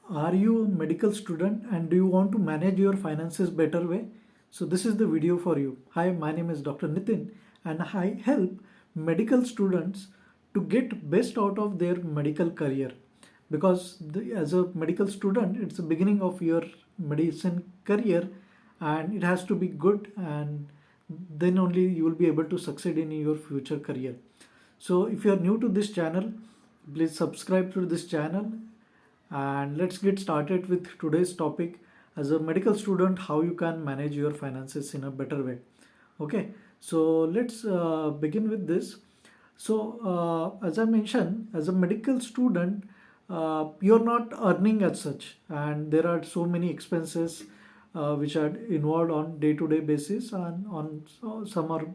Are you a medical student and do you want to manage your finances better way? So this is the video for you. Hi, my name is Dr. Nitin and I help medical students to get best out of their medical career because as a medical student it's the beginning of your medicine career and it has to be good, and then only you will be able to succeed in your future career. So if you are new to this channel, please subscribe to this channel and let's get started with today's topic. As a medical student, how you can manage your finances in a better way. Okay, so let's begin with this. So as I mentioned, as a medical student, you're not earning as such, and there are so many expenses which are involved on day-to-day basis, and on some are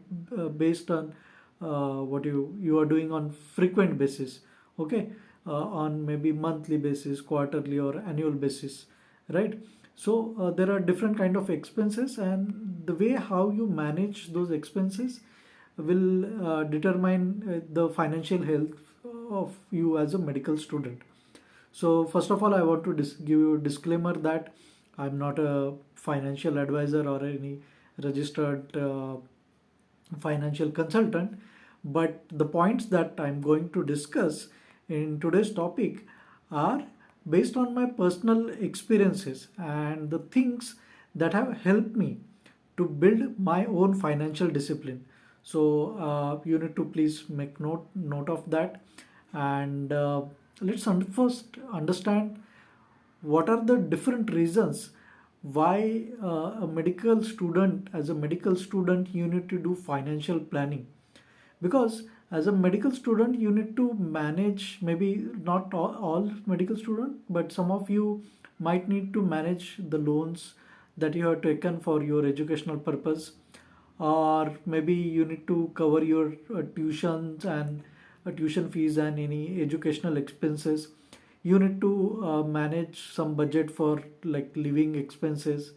based on what you are doing on frequent basis. Okay, on maybe monthly basis, quarterly or annual basis, right? So there are different kind of expenses, and the way how you manage those expenses will determine the financial health of you as a medical student. So first of all, I want to give you a disclaimer that I'm not a financial advisor or any registered financial consultant, but the points that I'm going to discuss in today's topic are based on my personal experiences and the things that have helped me to build my own financial discipline. So you need to please make note of that, and let's first understand what are the different reasons why a medical student, as a medical student, you need to do financial planning. Because as a medical student you need to manage, maybe not all medical student, but some of you might need to manage the loans that you have taken for your educational purpose, or maybe you need to cover your tuitions and tuition fees and any educational expenses. You need to manage some budget for like living expenses.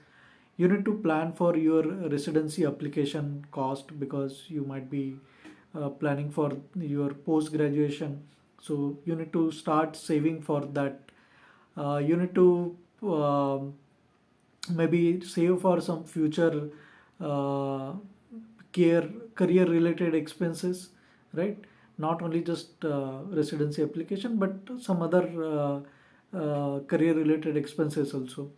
You need to plan for your residency application cost because you might be planning for your post graduation, so you need to start saving for that. You need to maybe save for some future uh, care career related expenses, right? Not only just residency application, but some other career related expenses also.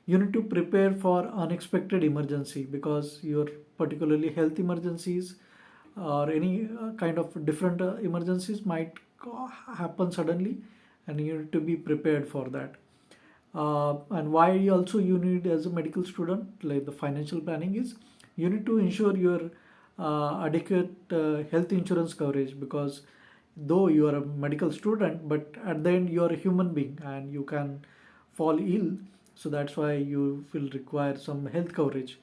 You need to prepare for unexpected emergency because your particularly health emergencies or any kind of different emergencies might happen suddenly, and you need to be prepared for that. And why also you need, as a medical student, like the financial planning is, you need to ensure your adequate health insurance coverage, because though you are a medical student, but at the end you are a human being and you can fall ill. So that's why you will require some health coverage,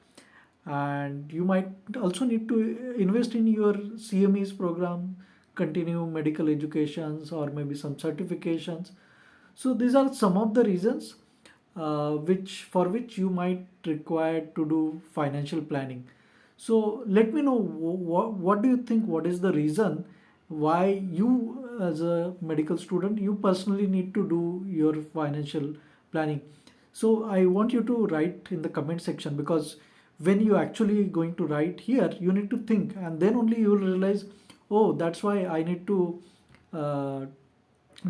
and you might also need to invest in your CMEs program, continue medical educations, or maybe some certifications. So these are some of the reasons which you might require to do financial planning. So let me know, what do you think, what is the reason why you as a medical student you personally need to do your financial planning. So I want you to write in the comment section, because when you actually going to write here you need to think, and then only you will realize, oh, that's why I need to uh,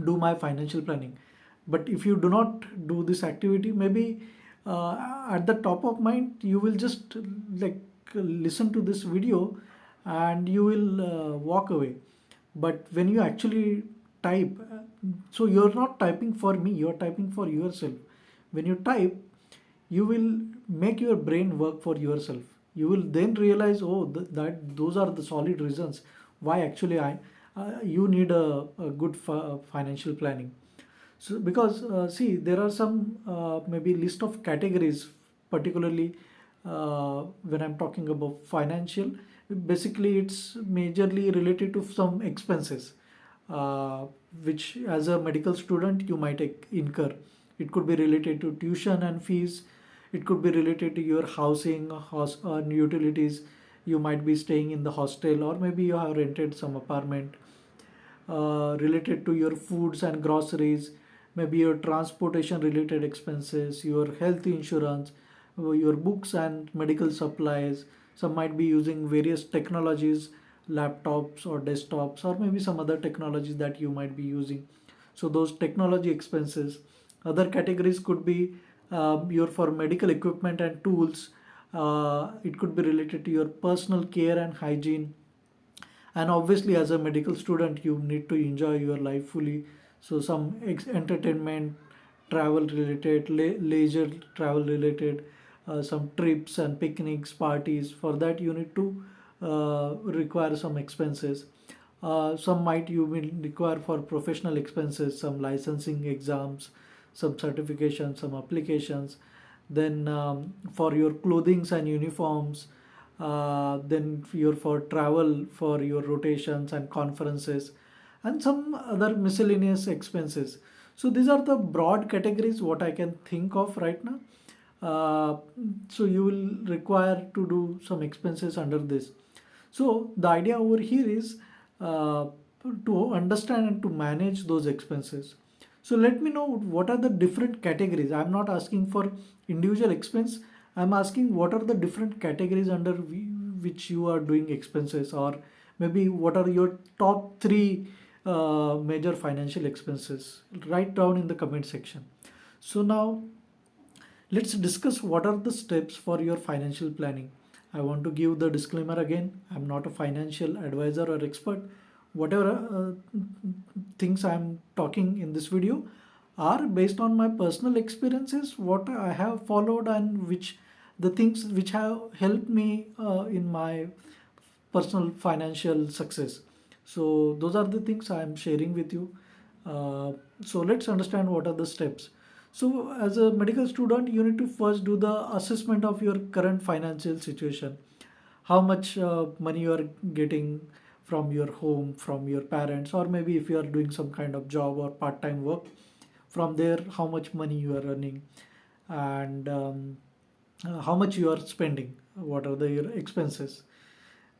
do my financial planning. But if you do not do this activity, maybe at the top of mind you will just like listen to this video and you will walk away. But when you actually type, so you're not typing for me, you're typing for yourself. When you type, you will make your brain work for yourself. You will then realize, oh, that those are the solid reasons why actually I you need a good financial planning. So because see, there are some maybe list of categories, particularly when I'm talking about financial. Basically, it's majorly related to some expenses, uh, which as a medical student you might incur. It could be related to tuition and fees. It could be related to your housing, and utilities. You might be staying in the hostel, or maybe you have rented some apartment. Related to your foods and groceries, maybe your transportation related expenses, your health insurance, your books and medical supplies. Some might be using various technologies, laptops or desktops, or maybe some other technologies that you might be using. So those technology expenses. Other categories could be your for medical equipment and tools. It could be related to your personal care and hygiene. And obviously, as a medical student, you need to enjoy your life fully. So some entertainment, travel related, leisure travel related, some trips and picnics, parties. For that, you need to require some expenses. Some might you will require for professional expenses, some licensing exams, some certifications, some applications. Then for your clothings and uniforms, then your for travel, for your rotations and conferences, and some other miscellaneous expenses. So these are the broad categories what I can think of right now. uh, so you will require to do some expenses under this. So the idea over here is uh, to understand and to manage those expenses. So let me know what are the different categories. I'm not asking for individual expense. I'm asking what are the different categories under which you are doing expenses, or maybe what are your top three major financial expenses. Write down in the comment section. So now let's discuss what are the steps for your financial planning. I want to give the disclaimer again. I'm not a financial advisor or expert. Whatever things I'm talking in this video are based on my personal experiences, what I have followed, and which the things which have helped me in my personal financial success. So those are the things I'm sharing with you. So let's understand what are the steps. So as a medical student, you need to first do the assessment of your current financial situation. How much money you are getting from your home, from your parents, or maybe if you are doing some kind of job or part-time work, from there how much money you are earning, and how much you are spending, what are the your expenses.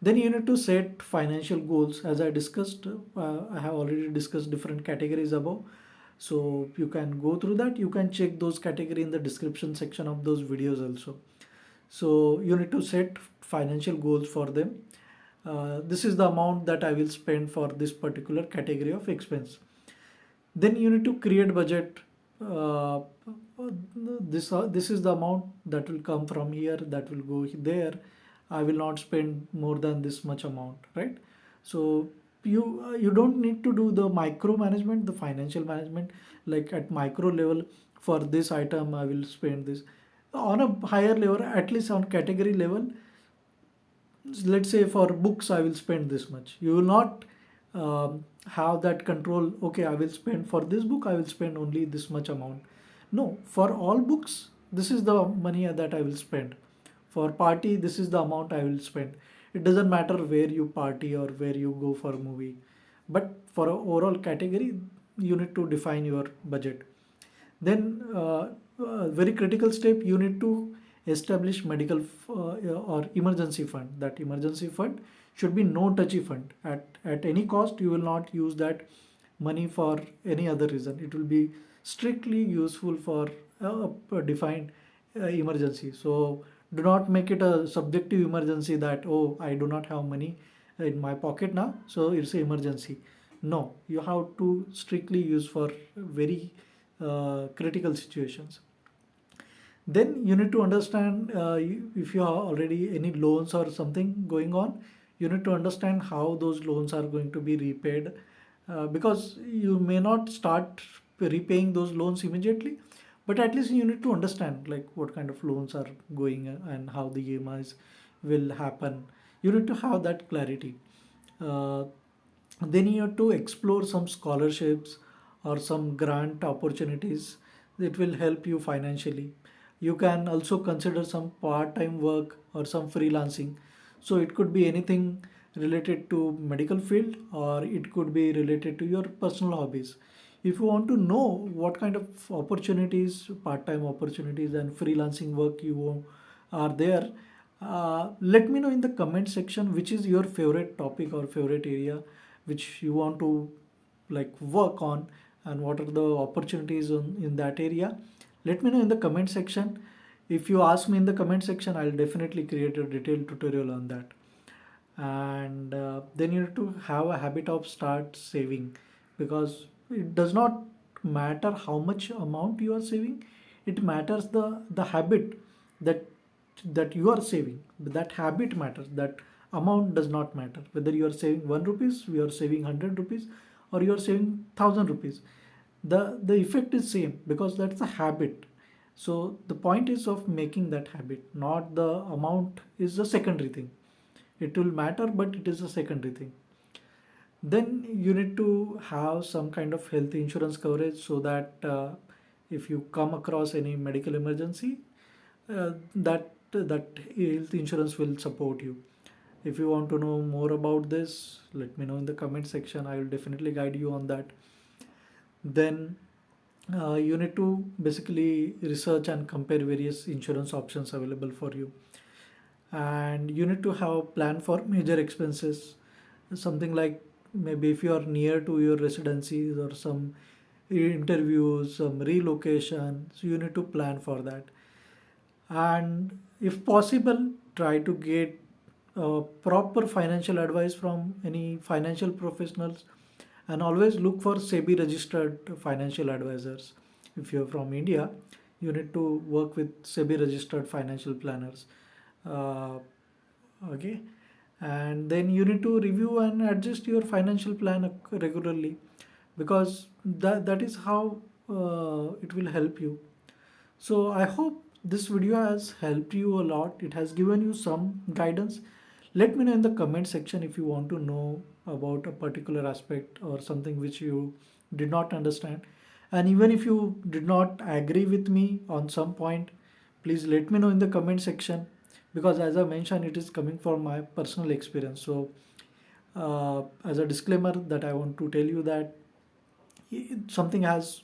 Then you need to set financial goals. As I discussed, I have already discussed different categories above. So you can go through that. You can check those category in the description section of those videos also. So you need to set financial goals for them. This is the amount that I will spend for this particular category of expense. Then you need to create budget. uh, this is the amount that will come from here, that will go there. I will not spend more than this much amount, right? So you don't need to do the micro management, the financial management, like at micro level. For this item I will spend this. On a higher level, at least on category level, let's say for books I will spend this much. You will not have that control. Okay, I will spend for this book, I will spend only this much amount. No, for all books this is the money that I will spend. For party, this is the amount I will spend. It doesn't matter where you party or where you go for a movie, but for a overall category you need to define your budget. Then very critical step, you need to establish medical or emergency fund. That emergency fund should be no touchy fund. At any cost you will not use that money for any other reason. It will be strictly useful for a defined emergency. So do not make it a subjective emergency that, oh, I do not have money in my pocket now, so it's an emergency. No, you have to strictly use for very critical situations. Then you need to understand, if you have already any loans or something going on, you need to understand how those loans are going to be repaid, because you may not start repaying those loans immediately, but at least you need to understand like what kind of loans are going and how the EMIs will happen. You need to have that clarity. uh, then you have to explore some scholarships or some grant opportunities that will help you financially. You can also consider some part-time work or some freelancing. So it could be anything related to medical field, or it could be related to your personal hobbies. If you want to know what kind of opportunities, part-time opportunities and freelancing work you are there, let me know in the comment section which is your favorite topic or favorite area which you want to like work on. and what are the opportunities in that area. Let me know in the comment section. If you ask me in the comment section, I'll definitely create a detailed tutorial on that. And then you need to have a habit of start saving, because it does not matter how much amount you are saving. It matters the habit that you are saving. That habit matters. That amount does not matter. Whether you are saving 1 rupees, you are saving 100 rupees, or you are saving 1,000 rupees, the effect is same, because that's a habit. So the point is of making that habit, not the amount is the secondary thing. It will matter, but it is a secondary thing. Then you need to have some kind of health insurance coverage, so that if you come across any medical emergency, that health insurance will support you. If you want to know more about this, let me know in the comment section. I will definitely guide you on that. Then you need to basically research and compare various insurance options available for you. And you need to have a plan for major expenses, something like maybe if you are near to your residencies or some interviews, some relocation, so you need to plan for that. And if possible, try to get proper financial advice from any financial professionals, and always look for SEBI registered financial advisors. If you're from India, you need to work with SEBI registered financial planners. uh, okay. And then you need to review and adjust your financial plan regularly, because that is how it will help you. So I hope this video has helped you a lot. It has given you some guidance. Let me know in the comment section if you want to know about a particular aspect or something which you did not understand. And even if you did not agree with me on some point, please let me know in the comment section, because as I mentioned, it is coming from my personal experience. So as a disclaimer, that I want to tell you that something has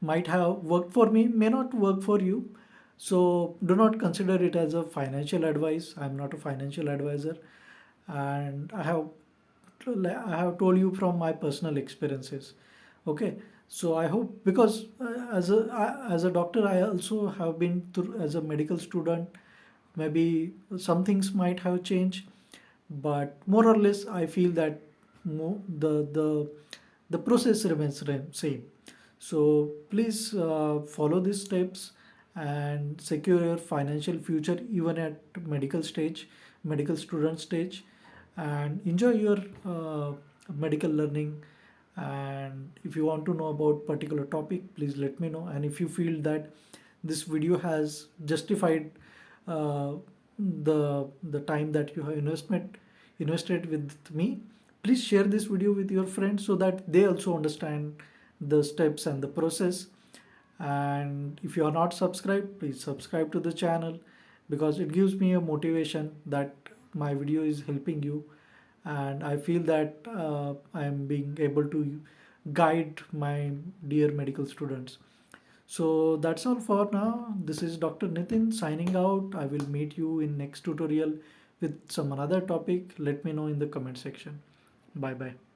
might have worked for me may not work for you. So do not consider it as a financial advice. I'm not a financial advisor, and I have told you from my personal experiences. Okay. So I hope, because as a doctor, I also have been through as a medical student. Maybe some things might have changed, but more or less I feel that the process remains same. So please follow these steps and secure your financial future even at medical student stage, and enjoy your medical learning. And if you want to know about particular topic, please let me know. And if you feel that this video has justified uh, the time that you have invested with me, please share this video with your friends, so that they also understand the steps and the process. And if you are not subscribed, please subscribe to the channel, because it gives me a motivation that my video is helping you, and I feel that I am being able to guide my dear medical students. So that's all for now. This is Dr. Nitin signing out. I will meet you in next tutorial with some another topic. Let me know in the comment section. Bye bye.